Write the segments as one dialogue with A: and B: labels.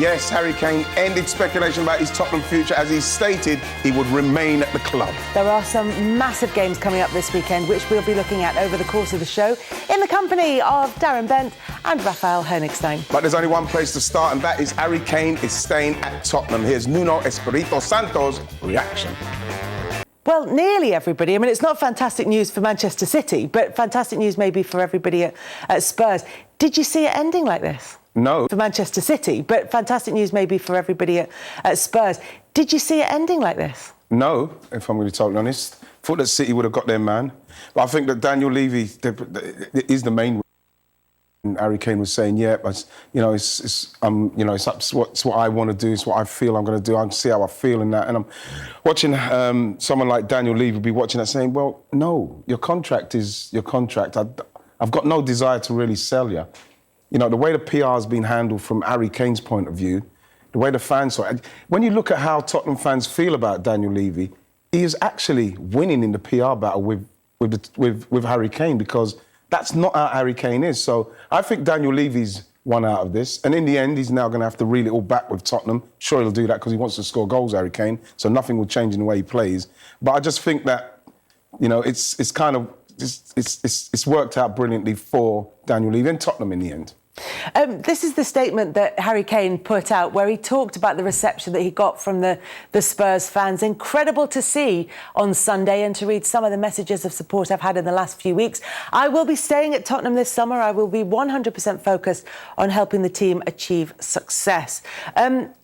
A: Yes, Harry Kane ended speculation about his Tottenham future as he stated he would remain at the club.
B: There are some massive games coming up this weekend, which we'll be looking at over the course of the show, in the company of Darren Bent and Raphael Honigstein.
A: But there's only one place to start, and that is Harry Kane is staying at Tottenham. Here's Nuno Espirito Santo's reaction.
B: Well, nearly everybody. I mean, it's not fantastic news for Manchester City, but fantastic news maybe for everybody at Spurs. Did you see it ending like this?
A: No.
B: For Manchester City, but fantastic news maybe for everybody at Spurs. Did you see it ending like this?
A: No, if I'm going to be totally honest. Thought that City would have got their man. But I think that Daniel Levy is the main. And Harry Kane was saying, yeah, but, it's what I want to do. It's what I feel I'm going to do. I can see how I feel in that. And I'm watching someone like Daniel Levy be watching that saying, well, no, your contract is your contract. I've got no desire to really sell you. The way the PR has been handled from Harry Kane's point of view, the way the fans saw it. When you look at how Tottenham fans feel about Daniel Levy, he is actually winning in the PR battle with Harry Kane, because that's not how Harry Kane is. So I think Daniel Levy's won out of this. And in the end, he's now going to have to reel it all back with Tottenham. Sure, he'll do that because he wants to score goals, Harry Kane. So nothing will change in the way he plays. But I just think that, it's kind of, it's worked out brilliantly for Daniel Levy and Tottenham in the end.
B: This is the statement that Harry Kane put out where he talked about the reception that he got from the Spurs fans. Incredible to see on Sunday and to read some of the messages of support I've had in the last few weeks. I will be staying at Tottenham this summer. I will be 100% focused on helping the team achieve success.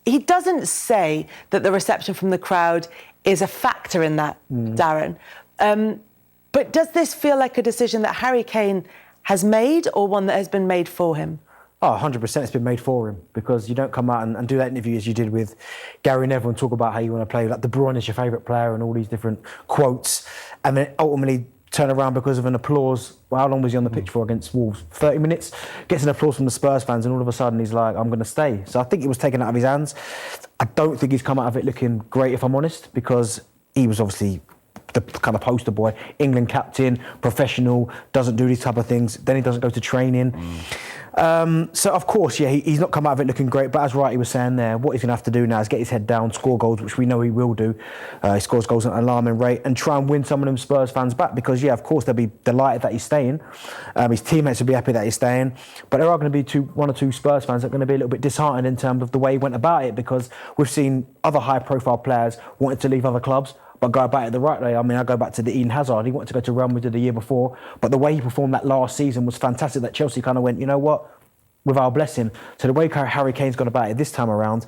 B: He doesn't say that the reception from the crowd is a factor in that, Darren. But does this feel like a decision that Harry Kane has made, or one that has been made for him?
C: Oh, 100% it's been made for him, because you don't come out and do that interview as you did with Gary Neville and talk about how you want to play, like De Bruyne is your favourite player and all these different quotes, and then ultimately turn around because of an applause. Well, how long was he on the pitch for against Wolves? 30 minutes? Gets an applause from the Spurs fans, and all of a sudden he's like, I'm going to stay. So I think it was taken out of his hands. I don't think he's come out of it looking great, if I'm honest, because he was obviously the kind of poster boy, England captain, professional, doesn't do these type of things, then he doesn't go to training. So, of course, yeah, he's not come out of it looking great, but as Wright was saying there, what he's going to have to do now is get his head down, score goals, which we know he will do. He scores goals at an alarming rate, and try and win some of them Spurs fans back, because, yeah, of course, they'll be delighted that he's staying. His teammates will be happy that he's staying, but there are going to be one or two Spurs fans that are going to be a little bit disheartened in terms of the way he went about it, because we've seen other high-profile players wanting to leave other clubs, but go about it the right way. I mean, I go back to the Eden Hazard. He wanted to go to Real Madrid the year before, but the way he performed that last season was fantastic, that Chelsea kind of went, you know what, with our blessing. So the way Harry Kane's gone about it this time around,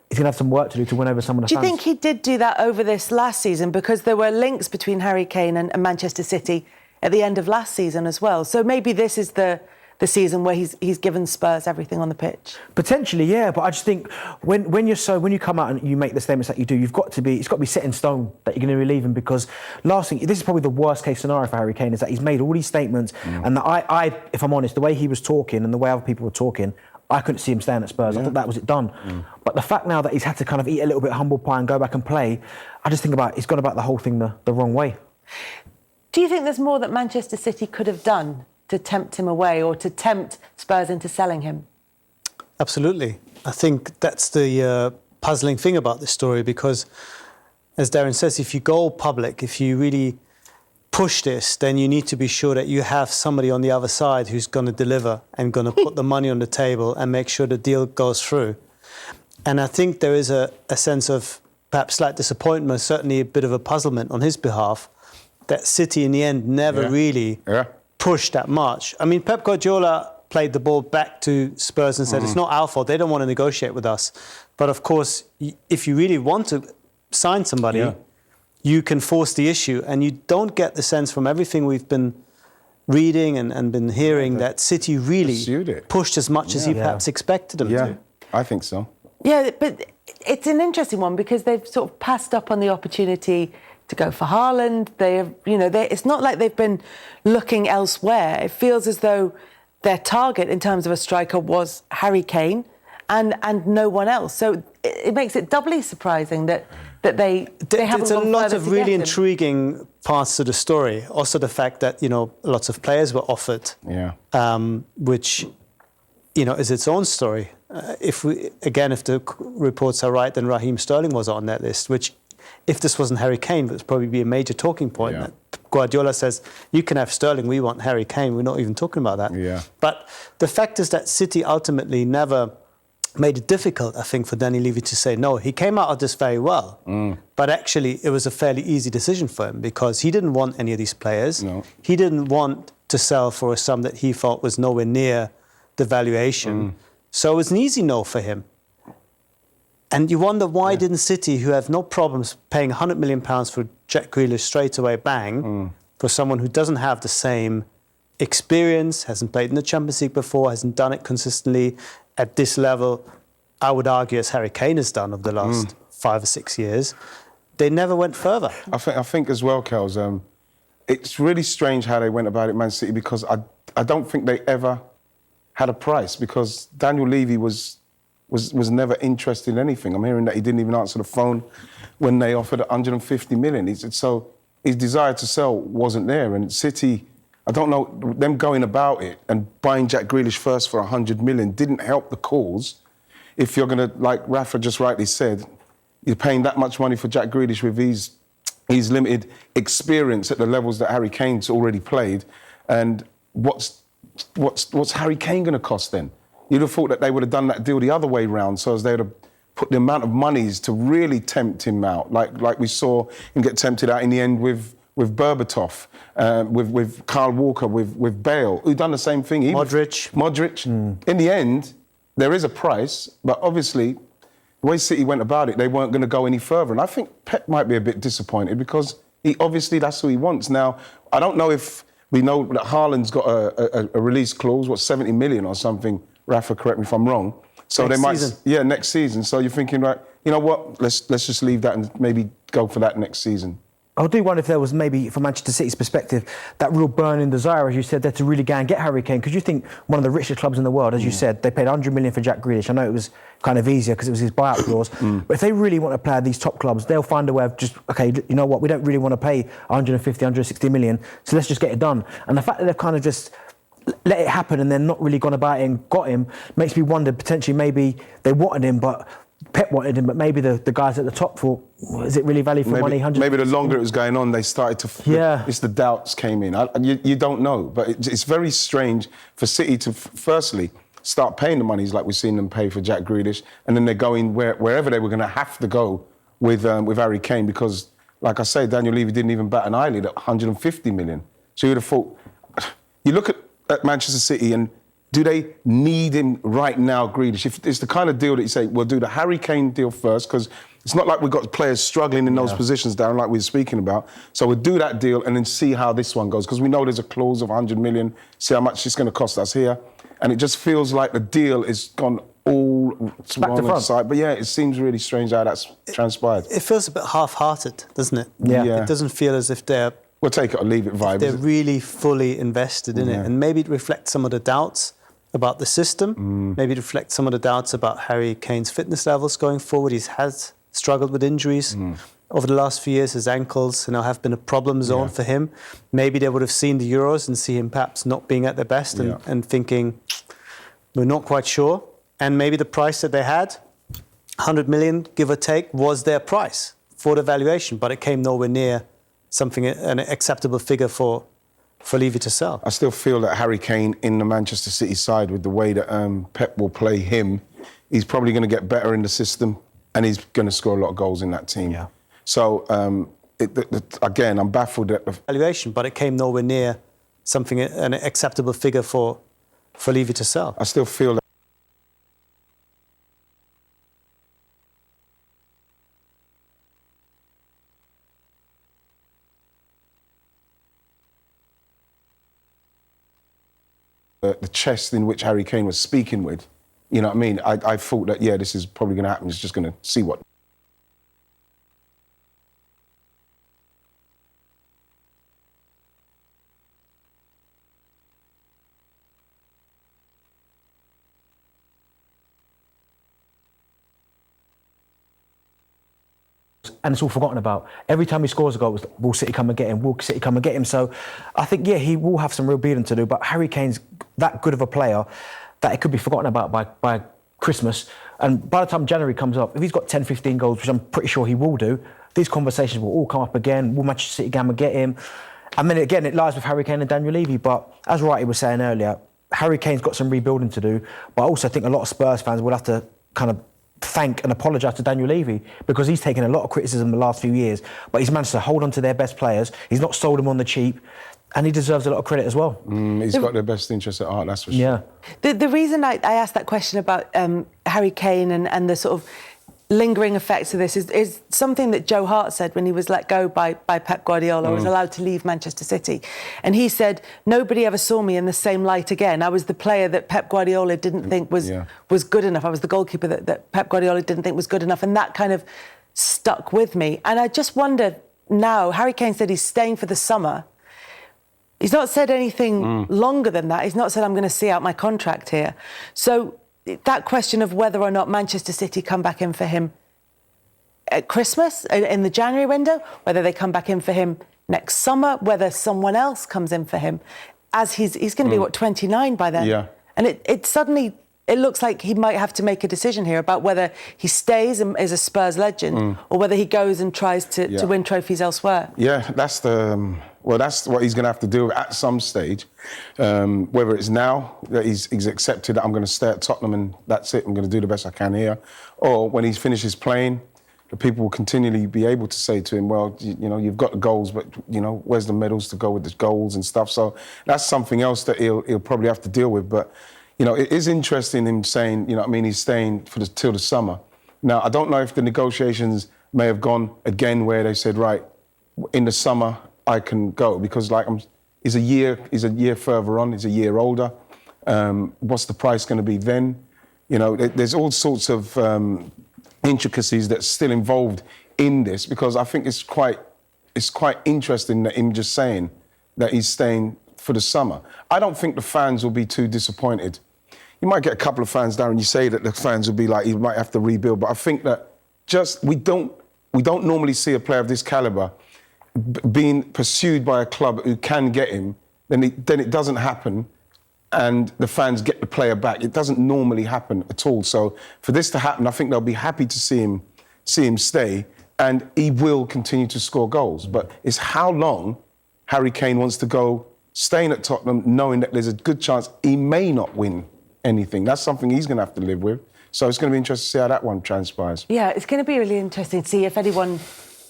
C: he's going to have some work to do to win over some of the fans.
B: Do you think he did do that over this last season? Because there were links between Harry Kane and Manchester City at the end of last season as well. So maybe this is the season where he's given Spurs everything on the pitch. Potentially,
C: yeah, but I just think when you come out and you make the statements that you do, it's got to be set in stone that you're going to be leaving, because last thing, this is probably the worst case scenario for Harry Kane, is that he's made all these statements, and that I, if I'm honest, the way he was talking and the way other people were talking, I couldn't see him staying at Spurs. I thought that was it done. But the fact now that he's had to kind of eat a little bit of humble pie and go back and play, I just think he's gone about the whole thing the wrong way.
B: Do you think there's more that Manchester City could have done to tempt him away, or to tempt Spurs into selling him?
D: Absolutely. I think that's the puzzling thing about this story, because, as Darren says, if you go public, if you really push this, then you need to be sure that you have somebody on the other side who's going to deliver and going to put the money on the table and make sure the deal goes through. And I think there is a sense of perhaps slight disappointment, certainly a bit of a puzzlement on his behalf, that City in the end never really pushed that much. I mean, Pep Guardiola played the ball back to Spurs and said, it's not our fault, they don't want to negotiate with us. But of course, if you really want to sign somebody, you can force the issue. And you don't get the sense from everything we've been reading and been hearing that City really pushed as much as he perhaps expected them to.
A: I think so.
B: Yeah, but it's an interesting one, because they've sort of passed up on the opportunity to go for Haaland. It's not like they've been looking elsewhere. It feels as though their target in terms of a striker was Harry Kane and no one else. So it makes it doubly surprising that they haven't gone further.
D: There's a lot of really intriguing parts to the story. Also the fact that, lots of players were offered, which, is its own story. if the reports are right, then Raheem Sterling was on that list, which, if this wasn't Harry Kane, would probably be a major talking point.
A: Yeah.
D: That Guardiola says, you can have Sterling, we want Harry Kane. We're not even talking about that.
A: Yeah.
D: But the fact is that City ultimately never made it difficult, I think, for Danny Levy to say no. He came out of this very well, but actually it was a fairly easy decision for him because he didn't want any of these players.
A: No.
D: He didn't want to sell for a sum that he felt was nowhere near the valuation. So it was an easy no for him. And you wonder why didn't City, who have no problems paying £100 million for Jack Grealish straight away, bang, for someone who doesn't have the same experience, hasn't played in the Champions League before, hasn't done it consistently at this level, I would argue, as Harry Kane has done over the last 5 or 6 years, they never went further.
A: I think as well, Kels, it's really strange how they went about it, Man City, because I don't think they ever had a price, because Daniel Levy was never interested in anything. I'm hearing that he didn't even answer the phone when they offered 150 million. So his desire to sell wasn't there. And City, I don't know, them going about it and buying Jack Grealish first for 100 million didn't help the cause. If you're going to, like Rafa just rightly said, you're paying that much money for Jack Grealish with his limited experience at the levels that Harry Kane's already played. And what's Harry Kane going to cost then? You'd have thought that they would have done that deal the other way round, so as they would have put the amount of monies to really tempt him out, like we saw him get tempted out in the end with Berbatov, with Kyle Walker, with Bale, who done the same thing. Modric. In the end, there is a price, but obviously, the way City went about it, they weren't going to go any further. And I think Pep might be a bit disappointed because obviously that's who he wants. Now, I don't know if we know that Haaland's got a release clause, 70 million or something. Rafa, correct me if I'm wrong. So next season. Next season. So you're thinking, right, you know what? Let's just leave that and maybe go for that next season.
C: I do wonder if there was maybe, from Manchester City's perspective, that real burning desire, as you said, there to really go and get Harry Kane. Because you think one of the richest clubs in the world, as you said, they paid 100 million for Jack Grealish. I know it was kind of easier because it was his buyout clause. But if they really want to play at these top clubs, they'll find a way of just, okay, you know what, we don't really want to pay 150, 160 million, so let's just get it done. And the fact that they've kind of just let it happen and then not really gone about it and got him makes me wonder, potentially maybe they wanted him, but Pep wanted him, but maybe the guys at the top thought, is it really value for money?
A: Maybe the longer it was going on, they started to... It's the doubts came in. You don't know, but it's very strange for City to firstly start paying the monies like we've seen them pay for Jack Grealish, and then they're going wherever they were going to have to go with Harry Kane, because, like I say, Daniel Levy didn't even bat an eyelid at 150 million. So you would have thought... You look at Manchester City and do they need him right now, Grealish? If it's the kind of deal that you say, we'll do the Harry Kane deal first, because it's not like we've got players struggling in those positions, Darren, like we were speaking about. So we'll do that deal and then see how this one goes, because we know there's a clause of 100 million, see how much it's going to cost us here. And it just feels like the deal is gone all to one side. But yeah, it seems really strange how that's transpired.
D: It feels a bit half-hearted, doesn't it?
C: Yeah.
D: It doesn't feel as if they're...
A: We'll take it or leave it vibe.
D: They're really fully invested in it. And maybe it reflects some of the doubts about the system. Maybe it reflects some of the doubts about Harry Kane's fitness levels going forward. He has struggled with injuries over the last few years. His ankles have been a problem zone for him. Maybe they would have seen the Euros and see him perhaps not being at their best and thinking, we're not quite sure. And maybe the price that they had, 100 million, give or take, was their price for the valuation, but it came nowhere near an acceptable figure for Levy to sell. I
A: still feel that Harry Kane in the Manchester City side, with the way that Pep will play him, he's probably going to get better in the system and he's going to score a lot of goals in that team. Yeah. So, again, I'm baffled at the
D: valuation, but it came nowhere near an acceptable figure for Levy to sell.
A: I still feel that the chest in which Harry Kane was speaking with, you know what I mean? I thought that, this is probably going to happen. It's just going to see what.
C: And it's all forgotten about. Every time he scores a goal, it's will City come and get him? Will City come and get him? So I think, he will have some real beating to do, but Harry Kane's that good of a player that it could be forgotten about by Christmas, and by the time January comes up, if he's got 10, 15 goals, which I'm pretty sure he will do, these conversations will all come up again. Will Manchester City Gamma get him? And then again, it lies with Harry Kane and Daniel Levy. But as Wright was saying earlier, Harry Kane's got some rebuilding to do. But I also think a lot of Spurs fans will have to kind of thank and apologise to Daniel Levy, because he's taken a lot of criticism the last few years, but he's managed to hold on to their best players. He's not sold them on the cheap, and he deserves a lot of credit as well.
A: He's got their best interests at heart, that's for sure.
C: Yeah.
B: The reason I asked that question about Harry Kane and the sort of lingering effects of this is something that Joe Hart said when he was let go by Pep Guardiola, was allowed to leave Manchester City. And he said, nobody ever saw me in the same light again. I was the player that Pep Guardiola didn't think was good enough. I was the goalkeeper that Pep Guardiola didn't think was good enough. And that kind of stuck with me. And I just wonder now, Harry Kane said he's staying for the summer. He's not said anything longer than that. He's not said, I'm going to see out my contract here. So that question of whether or not Manchester City come back in for him at Christmas, in the January window, whether they come back in for him next summer, whether someone else comes in for him, as he's going to be, 29 by then?
A: Yeah.
B: And it suddenly, it looks like he might have to make a decision here about whether he stays and is a Spurs legend or whether he goes and tries to win trophies elsewhere.
A: Yeah, that's what he's going to have to do at some stage. Whether it's now that he's accepted that I'm going to stay at Tottenham and that's it, I'm going to do the best I can here, or when he finishes playing, the people will continually be able to say to him, well, you've got the goals, but, where's the medals to go with the goals and stuff? So that's something else that he'll probably have to deal with. But, it is interesting him saying, he's staying till the summer. Now, I don't know if the negotiations may have gone again where they said, right, in the summer, I can go, because he's a year further on, he's a year older. What's the price going to be then? There's all sorts of intricacies that's still involved in this, because I think it's quite interesting that him just saying that he's staying for the summer. I don't think the fans will be too disappointed. You might get a couple of fans, Darren, you say that the fans will be like, he might have to rebuild, but I think that we don't normally see a player of this calibre being pursued by a club who can get him, then it doesn't happen, and the fans get the player back. It doesn't normally happen at all. So for this to happen, I think they'll be happy to see him stay, and he will continue to score goals. But it's how long Harry Kane wants to go staying at Tottenham, knowing that there's a good chance he may not win anything. That's something he's going to have to live with. So it's going to be interesting to see how that one transpires. Yeah,
B: it's going to be really interesting to see if anyone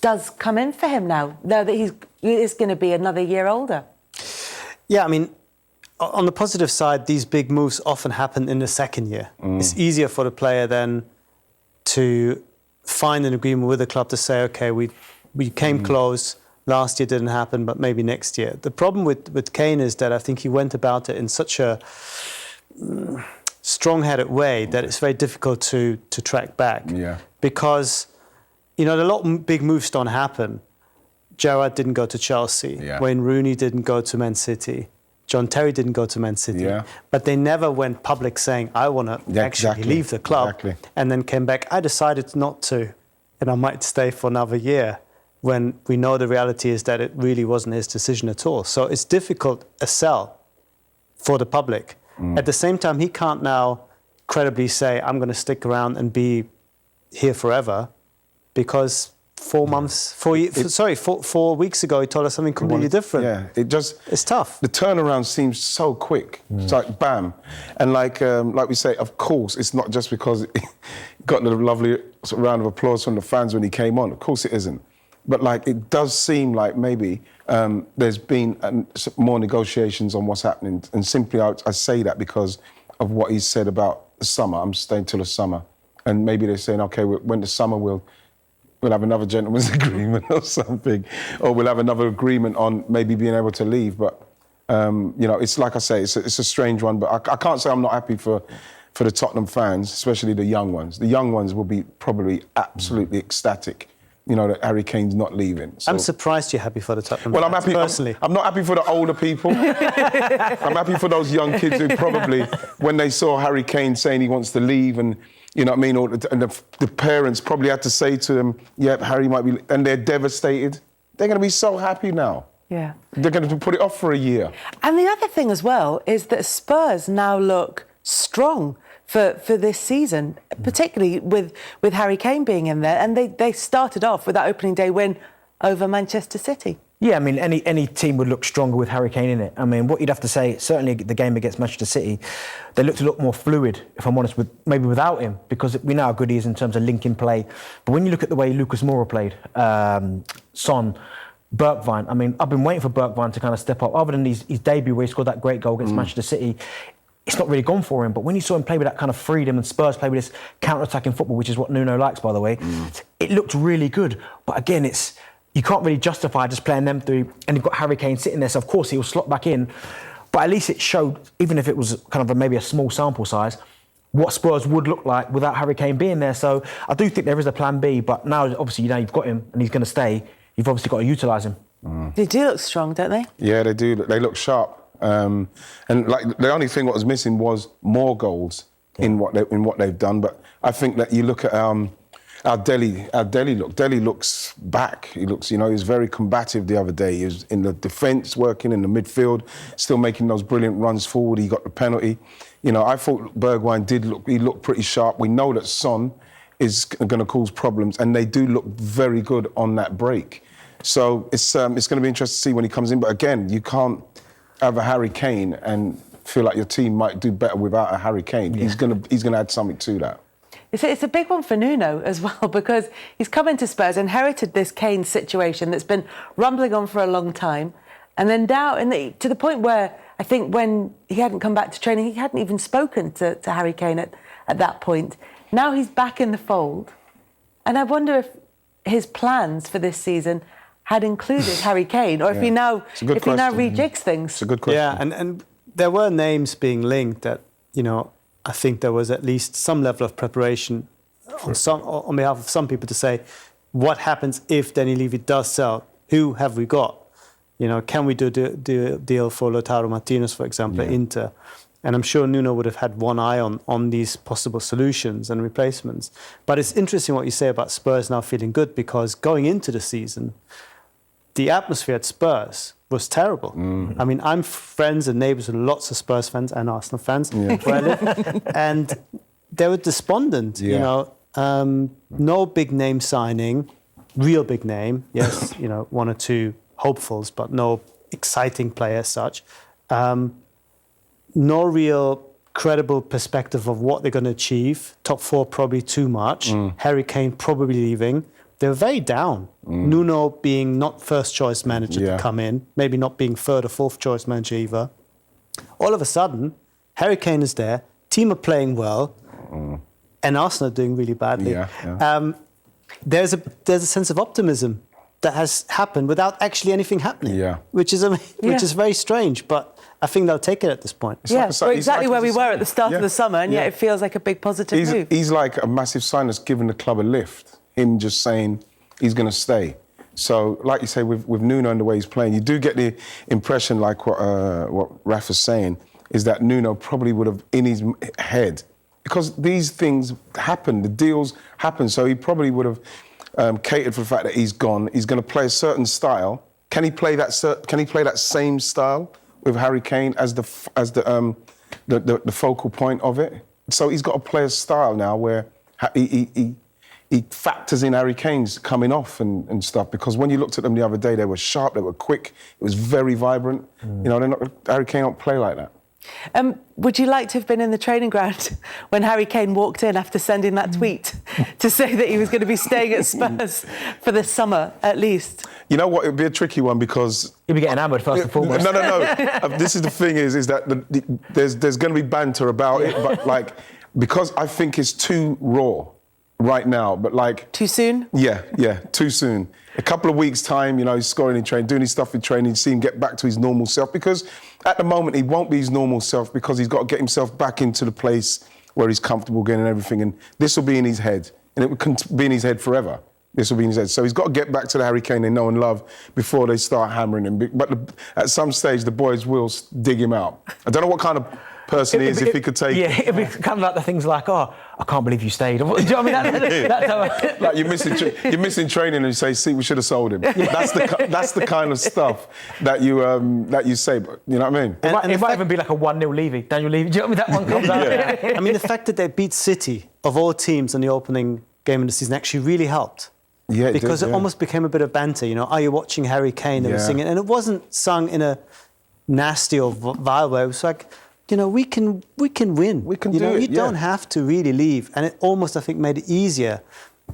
B: does come in for him now that he is going to be another year older.
D: Yeah, I mean, on the positive side, these big moves often happen in the second year. It's easier for the player then to find an agreement with the club to say, OK, we came close, last year didn't happen, but maybe next year. The problem with Kane is that I think he went about it in such a strong-headed way that it's very difficult to track back. Yeah. Because, a lot of big moves don't happen. Gerrard didn't go to Chelsea. Yeah. Wayne Rooney didn't go to Man City. John Terry didn't go to Man City. Yeah. But they never went public saying, I want to actually leave the club. And then came back. I decided not to, and I might stay for another year, when we know the reality is that it really wasn't his decision at all. So it's difficult a sell for the public. At the same time, he can't now credibly say, I'm going to stick around and be here forever, because 4 weeks ago, he told us something completely different. Yeah, it's tough.
A: The turnaround seems so quick. It's like bam. And like we say, of course, it's not just because he got the lovely round of applause from the fans when he came on. Of course it isn't. But it does seem like maybe there's been more negotiations on what's happening. And simply I say that because of what he said about the summer. I'm staying till the summer. And maybe they're saying, OK, when the summer we'll have another gentleman's agreement or something. Or we'll have another agreement on maybe being able to leave. But, it's like I say, it's a strange one. But I can't say I'm not happy for the Tottenham fans, especially the young ones. The young ones will be probably absolutely ecstatic, that Harry Kane's not leaving. So.
D: I'm surprised you're happy for the Tottenham
A: fans,
D: I'm happy personally.
A: I'm not happy for the older people. I'm happy for those young kids who probably, when they saw Harry Kane saying he wants to leave, and and the parents probably had to say to him, yeah, Harry might be, and they're devastated. They're going to be so happy now. Yeah. They're going to put it off for a year.
B: And the other thing as well is that Spurs now look strong for this season, particularly with Harry Kane being in there. And they started off with that opening day win over Manchester City.
C: Yeah, I mean, any team would look stronger with Harry Kane in it. I mean, what you'd have to say, certainly the game against Manchester City, they looked a lot more fluid, if I'm honest, maybe without him, because we know how good he is in terms of linking play. But when you look at the way Lucas Moura played, Son, Bergwijn, I mean, I've been waiting for Bergwijn to kind of step up. Other than his debut where he scored that great goal against Manchester City, it's not really gone for him. But when you saw him play with that kind of freedom, and Spurs play with this counter-attacking football, which is what Nuno likes, by the way, it looked really good. But again, you can't really justify just playing them three, and you've got Harry Kane sitting there, so of course he'll slot back in. But at least it showed, even if it was kind of maybe a small sample size, what Spurs would look like without Harry Kane being there. So I do think there is a plan B, but now obviously you've got him and he's going to stay. You've obviously got to utilise him.
B: They do look strong, don't they?
A: Yeah, they do. They look sharp. And like the only thing what was missing was more goals in what they've done. But I think that you look at our Delhi looks back. He looks, he was very combative the other day. He was in the defence, working in the midfield, still making those brilliant runs forward. He got the penalty. I thought Bergwijn looked pretty sharp. We know that Son is going to cause problems, and they do look very good on that break. So it's going to be interesting to see when he comes in. But again, you can't have a Harry Kane and feel like your team might do better without a Harry Kane. Yeah. He's going to add something to that.
B: It's a big one for Nuno as well, because he's come into Spurs, inherited this Kane situation that's been rumbling on for a long time, and then now to the point where I think when he hadn't come back to training, he hadn't even spoken to Harry Kane at that point. Now he's back in the fold, and I wonder if his plans for this season had included Harry Kane, or if he now rejigs things.
A: It's a good question.
D: Yeah, and there were names being linked that, I think there was at least some level of preparation on behalf of some people to say, what happens if Dani Levy does sell? Who have we got? Can we do a deal for Lautaro Martinez, for example, at Inter? And I'm sure Nuno would have had one eye on these possible solutions and replacements. But it's interesting what you say about Spurs now feeling good, because going into the season, the atmosphere at Spurs was terrible. I mean, I'm friends and neighbours with lots of Spurs fans and Arsenal fans where I live, and they were despondent. No big name signing, real big name. Yes, one or two hopefuls, but no exciting player as such. No real credible perspective of what they're going to achieve. Top four probably too much. Harry Kane probably leaving. They were very down. Nuno being not first choice manager to come in, maybe not being third or fourth choice manager either. All of a sudden, Harry Kane is there, team are playing well, and Arsenal are doing really badly. There's a sense of optimism that has happened without actually anything happening, which is very strange, but I think they'll take it at this point.
B: We're exactly where we were at the start of the summer, and yet it feels like a big positive move.
A: He's like a massive sign that's given the club a lift. Him just saying he's going to stay. So, like you say, with Nuno and the way he's playing, you do get the impression, like what Rafa's saying, is that Nuno probably would have, in his head, because these things happen, the deals happen, so he probably would have catered for the fact that he's gone. He's going to play a certain style. Can he play that same style with Harry Kane as the focal point of it? So he's got to play a style now where he factors in Harry Kane's coming off and stuff, because when you looked at them the other day, they were sharp, they were quick, it was very vibrant. Harry Kane don't play like that.
B: Would you like to have been in the training ground when Harry Kane walked in after sending that tweet to say that he was going to be staying at Spurs for the summer, at least?
A: You know what? It'd be a tricky one, because
C: you'd be getting hammered first and foremost.
A: No. This is the thing: is that there's going to be banter about it, but because I think it's too raw right now. But
B: too soon?
A: Yeah, too soon. A couple of weeks' time, he's scoring in training, doing his stuff in training, see him get back to his normal self, because at the moment he won't be his normal self, because he's got to get himself back into the place where he's comfortable again and everything, and this will be in his head, and it will be in his head forever. This will be in his head. So he's got to get back to the Harry Kane they know and love before they start hammering him. But at some stage, the boys will dig him out. I don't know what kind of person he is, if he could take it.
C: Yeah, it'd be kind of like the things like, I can't believe you stayed. Do you know what I mean? That's how
A: Like you're missing training, and you say, "See, we should have sold him." That's the kind of stuff that you say. But you know what I mean?
C: It might even be like a 1-0 Levy, Daniel Levy. Do you know what I mean? That one comes out.
D: I mean, the fact that they beat City, of all teams, in the opening game of the season actually really helped.
A: Yeah, it
D: because
A: did,
D: it almost became a bit of banter. You know, are you watching Harry Kane? They were singing, and it wasn't sung in a nasty or vile way. It was like, you know, we can win.
A: We can
D: you
A: do
D: know,
A: it.
D: You don't have to really leave, and it almost, I think, made it easier,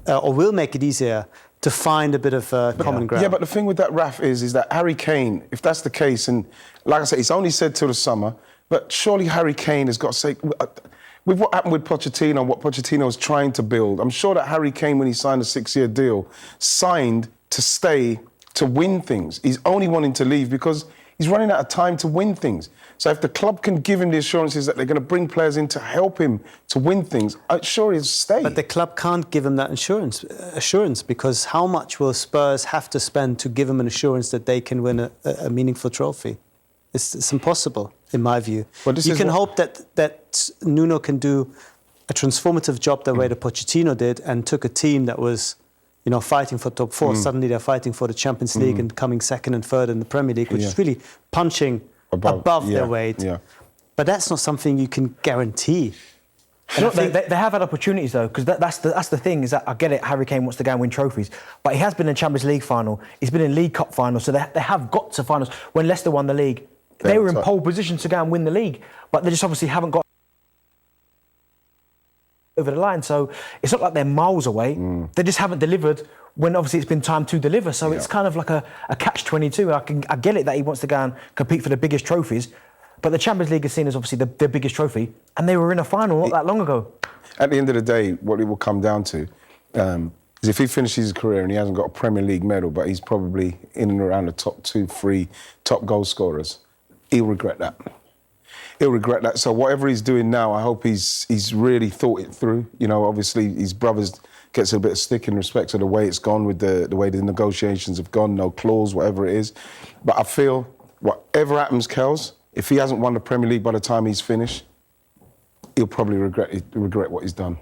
D: or will make it easier to find a bit of common ground.
A: Yeah, but the thing with that, Raf, is that Harry Kane, if that's the case, and like I said, it's only said till the summer, but surely Harry Kane has got to say, with what happened with Pochettino, what Pochettino was trying to build, I'm sure that Harry Kane, when he signed a 6-year deal, signed to stay, to win things. He's only wanting to leave because he's running out of time to win things. So if the club can give him the assurances that they're going to bring players in to help him to win things, I'm sure he'll stay.
D: But the club can't give him that assurance because how much will Spurs have to spend to give him an assurance that they can win a meaningful trophy? It's impossible, in my view. You can hope that Nuno can do a transformative job the way that Pochettino did and took a team that was, you know, fighting for top 4. Suddenly they're fighting for the Champions League and coming second and third in the Premier League, which is really punching above their weight.
A: Yeah.
D: But that's not something you can guarantee.
C: Look, they have had opportunities though, because that's the thing, is that I get it, Harry Kane wants to go and win trophies, but he has been in Champions League final, he's been in League Cup final, so they have got to finals. When Leicester won the league, they were in pole position to go and win the league, but they just obviously haven't got over the line. So it's not like they're miles away. They just haven't delivered when obviously it's been time to deliver. So it's kind of like a catch-22. I get it that he wants to go and compete for the biggest trophies, but the Champions League is seen as obviously the biggest trophy, and they were in a final not that long ago.
A: At the end of the day, what it will come down to is if he finishes his career and he hasn't got a Premier League medal, but he's probably in and around the top 2, 3 top goal scorers, he'll regret that. He'll regret that. So whatever he's doing now, I hope he's really thought it through. You know, obviously his brothers gets a bit of stick in respect to the way it's gone with the way the negotiations have gone, no clause, whatever it is. But I feel whatever happens, Kels, if he hasn't won the Premier League by the time he's finished, he'll probably regret what he's done.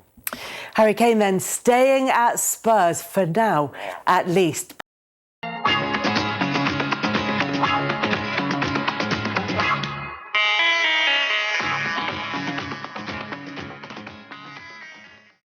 B: Harry Kane then staying at Spurs for now, at least.